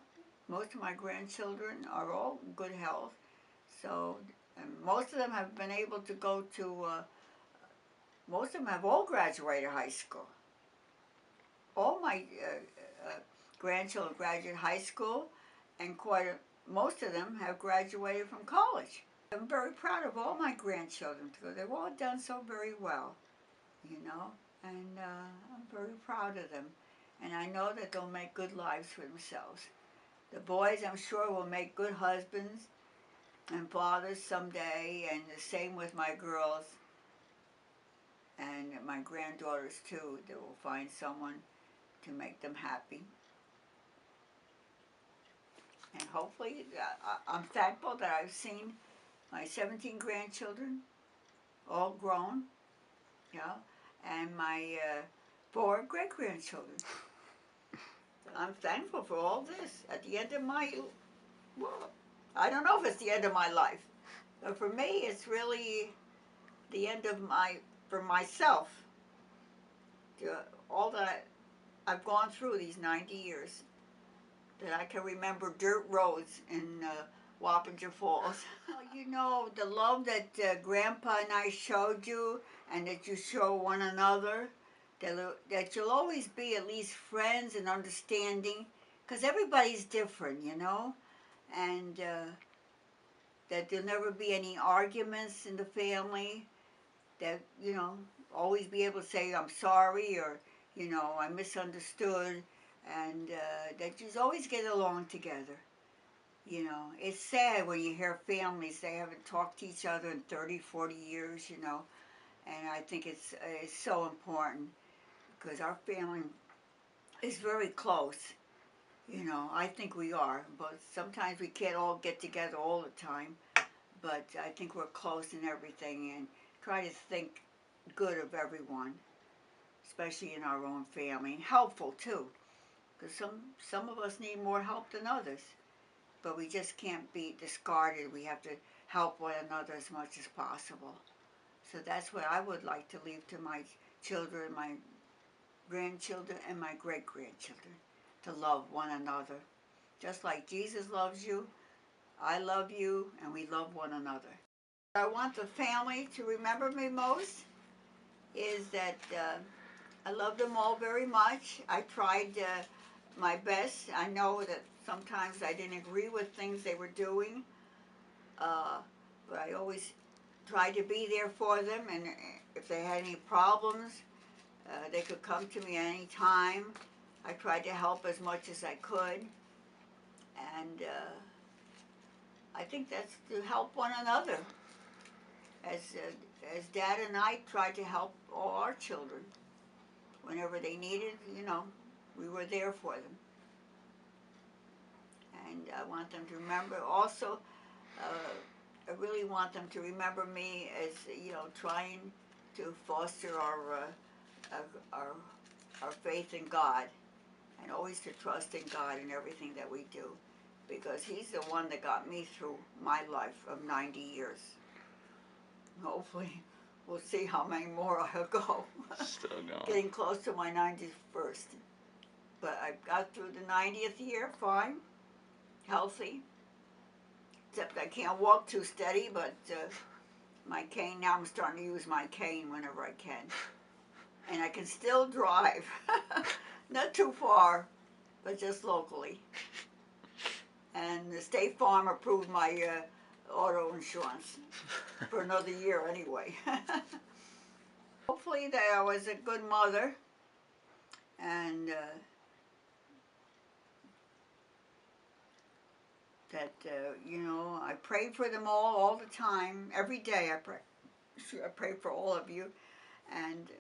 Most of my grandchildren are all in good health. So, and most of them have been able to go to, most of them have all graduated high school. All my grandchildren graduated high school, and most of them have graduated from college. I'm very proud of all my grandchildren, because they've all done so very well, you know, and I'm very proud of them. And I know that they'll make good lives for themselves. The boys, I'm sure, will make good husbands and fathers someday, and the same with my girls and my granddaughters too. They will find someone to make them happy. And hopefully, I'm thankful that I've seen my 17 grandchildren, all grown, yeah, and my 4 great-grandchildren. I'm thankful for all this. At the end of well, I don't know if it's the end of my life, but for me, it's really the end of for myself. All that I've gone through these 90 years, that I can remember dirt roads in Wappinger Falls. You know, the love that Grandpa and I showed you, and that you show one another, that you'll always be at least friends and understanding, because everybody's different, you know, and that there'll never be any arguments in the family, that, you know, always be able to say, I'm sorry, or, you know, I misunderstood, and that you always get along together. You know, it's sad when you hear families, they haven't talked to each other in 30, 40 years, you know, and I think it's so important, because our family is very close, you know. I think we are, but sometimes we can't all get together all the time, but I think we're close in everything, and try to think good of everyone, especially in our own family, and helpful too, because some of us need more help than others, but we just can't be discarded. We have to help one another as much as possible. So that's what I would like to leave to my children, my grandchildren, and my great-grandchildren, to love one another. Just like Jesus loves you, I love you, and we love one another. I want the family to remember me most is that I love them all very much. I tried my best. I know that sometimes I didn't agree with things they were doing, but I always tried to be there for them, and if they had any problems, they could come to me any time. I tried to help as much as I could, and I think that's to help one another. As Dad and I tried to help all our children whenever they needed, we were there for them. And I want them to remember also, I really want them to remember me as, trying to foster our faith in God, and always to trust in God in everything that we do, because He's the one that got me through my life of 90 years. Hopefully, we'll see how many more I'll go. Still going. Getting close to my 91st. But I got through the 90th year fine, healthy. Except I can't walk too steady, but my cane, now I'm starting to use my cane whenever I can. And I can still drive. Not too far, but just locally. And the State Farm approved my auto insurance for another year anyway. Hopefully that I was a good mother, and that I prayed for them all the time. Every day I pray. I pray for all of you, and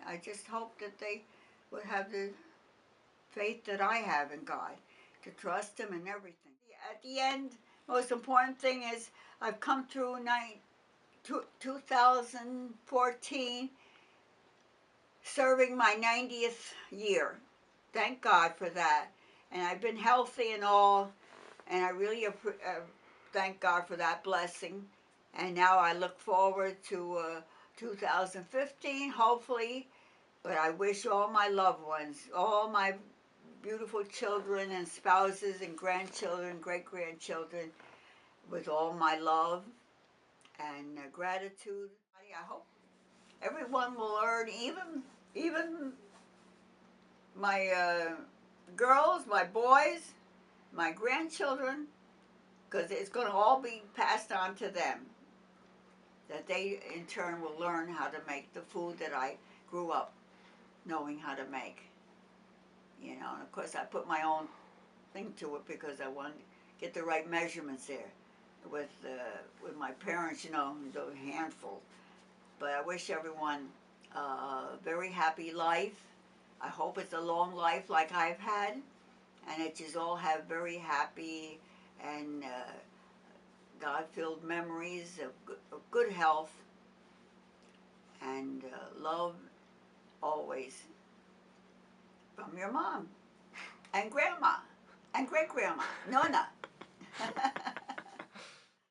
I just hope that they would have the faith that I have in God, to trust Him in everything. At the end, most important thing is I've come through 2014 serving my 90th year. Thank God for that. And I've been healthy and all, and I really thank God for that blessing. And now I look forward to 2015, hopefully. But I wish all my loved ones, all my beautiful children and spouses and grandchildren, great-grandchildren, with all my love and gratitude. I hope everyone will learn, even my girls, my boys, my grandchildren, because it's going to all be passed on to them, that they in turn will learn how to make the food that I grew up knowing how to make. And of course I put my own thing to it because I want to get the right measurements there with my parents, the handful. But I wish everyone a very happy life. I hope it's a long life like I've had, and that you all have very happy and God-filled memories of good health and love always from your mom and grandma and great-grandma, Nona.